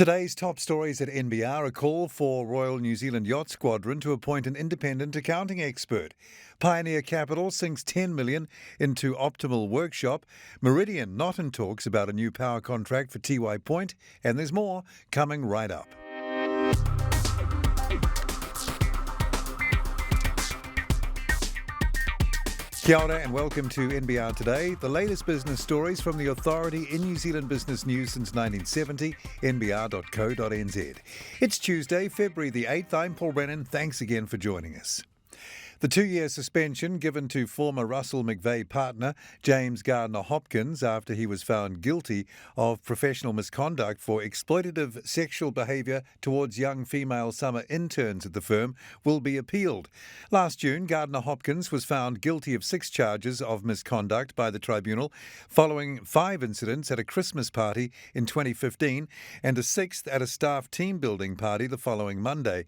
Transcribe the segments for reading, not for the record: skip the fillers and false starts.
Today's top stories at NBR: a call for Royal New Zealand Yacht Squadron to appoint an independent accounting expert. Pioneer Capital sinks $10 million into Optimal Workshop. Meridian not in talks about a new power contract for Tiwai Point. And there's more coming right up. Kia ora and welcome to NBR Today, the latest business stories from the authority in New Zealand business news since 1970, nbr.co.nz. It's Tuesday, February the 8th. I'm Paul Brennan. Thanks again for joining us. The 2-year suspension given to former Russell McVeigh partner James Gardner Hopkins after he was found guilty of professional misconduct for exploitative sexual behaviour towards young female summer interns at the firm will be appealed. Last June, Gardner Hopkins was found guilty of 6 charges of misconduct by the tribunal following 5 incidents at a Christmas party in 2015 and a 6th at a staff team building party the following Monday.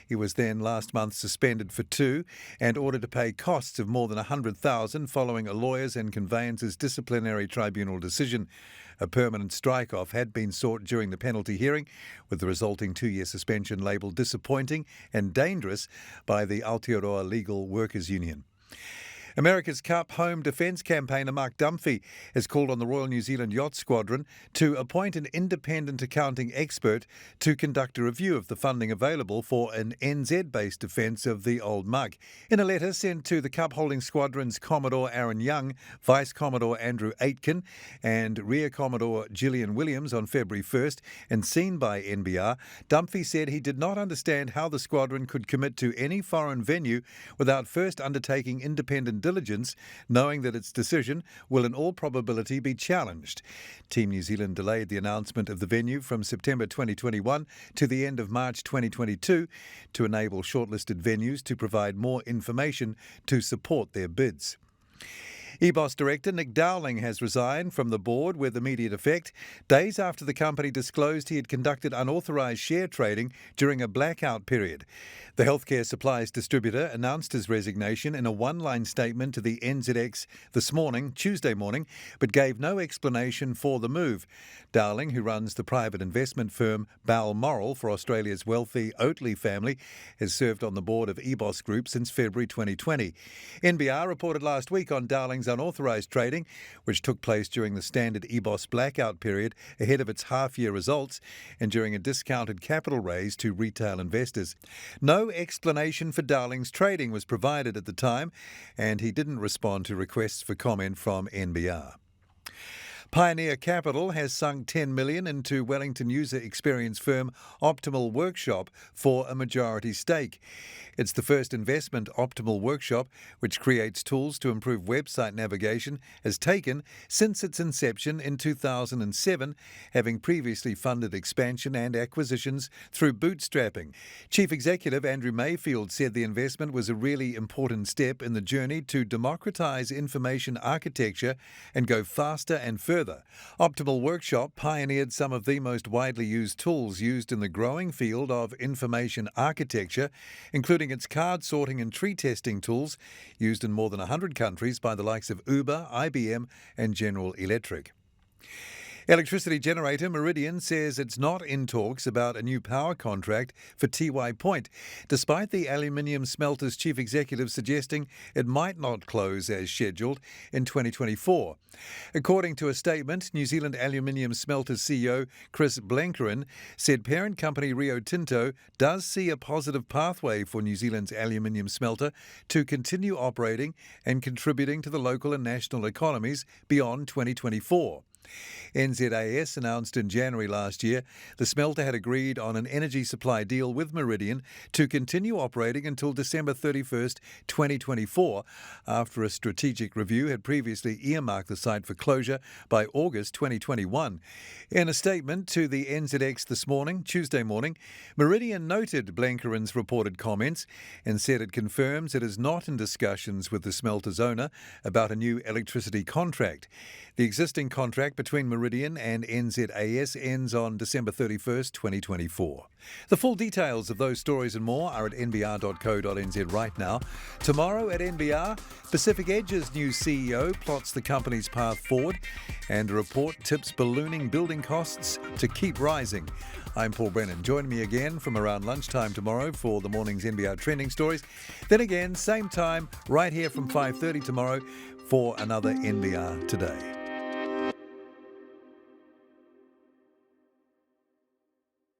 He was then last month suspended for 2 and ordered to pay costs of more than $100,000 following a lawyers and conveyancers disciplinary tribunal decision. A permanent strike-off had been sought during the penalty hearing, with the resulting 2-year suspension labelled disappointing and dangerous by the Aotearoa Legal Workers Union. America's Cup home defence campaigner Mark Dunphy has called on the Royal New Zealand Yacht Squadron to appoint an independent accounting expert to conduct a review of the funding available for an NZ-based defence of the Old Mug. In a letter sent to the Cup holding squadron's Commodore Aaron Young, Vice Commodore Andrew Aitken and Rear Commodore Gillian Williams on February 1st and seen by NBR, Dunphy said he did not understand how the squadron could commit to any foreign venue without first undertaking independent diligence, knowing that its decision will in all probability be challenged. Team New Zealand delayed the announcement of the venue from September 2021 to the end of March 2022 to enable shortlisted venues to provide more information to support their bids. EBOS director Nick Dowling has resigned from the board with immediate effect, days after the company disclosed he had conducted unauthorised share trading during a blackout period. The healthcare supplies distributor announced his resignation in a one-line statement to the NZX Tuesday morning, but gave no explanation for the move. Dowling, who runs the private investment firm Balmoral for Australia's wealthy Oatley family, has served on the board of EBOS Group since February 2020. NBR reported last week on Dowling's unauthorised trading, which took place during the standard EBOS blackout period ahead of its half-year results and during a discounted capital raise to retail investors. No explanation for Dowling's trading was provided at the time, and he didn't respond to requests for comment from NBR. Pioneer Capital has sunk $10 million into Wellington user experience firm Optimal Workshop for a majority stake. It's the first investment Optimal Workshop, which creates tools to improve website navigation, has taken since its inception in 2007, having previously funded expansion and acquisitions through bootstrapping. Chief Executive Andrew Mayfield said the investment was a really important step in the journey to democratise information architecture and go faster and further. Optimal Workshop pioneered some of the most widely used tools used in the growing field of information architecture, including its card sorting and tree testing tools used in more than 100 countries by the likes of Uber, IBM and General Electric. Electricity generator Meridian says it's not in talks about a new power contract for Tiwai Point, despite the aluminium smelter's chief executive suggesting it might not close as scheduled in 2024. According to a statement, New Zealand Aluminium Smelters CEO Chris Blenkerin said parent company Rio Tinto does see a positive pathway for New Zealand's aluminium smelter to continue operating and contributing to the local and national economies beyond 2024. NZAS announced in January last year the smelter had agreed on an energy supply deal with Meridian to continue operating until December 31st, 2024, after a strategic review had previously earmarked the site for closure by August 2021. In a statement to the NZX Tuesday morning, Meridian noted Blenkerin's reported comments and said it confirms it is not in discussions with the smelter's owner about a new electricity contract. The existing contract contract between Meridian and NZAS ends on December 31st, 2024. The full details of those stories and more are at nbr.co.nz right now. Tomorrow at NBR, Pacific Edge's new CEO plots the company's path forward, and a report tips ballooning building costs to keep rising. I'm Paul Brennan. Join me again from around lunchtime tomorrow for the morning's NBR trending stories. Then again, same time, right here from 5:30 tomorrow for another NBR Today.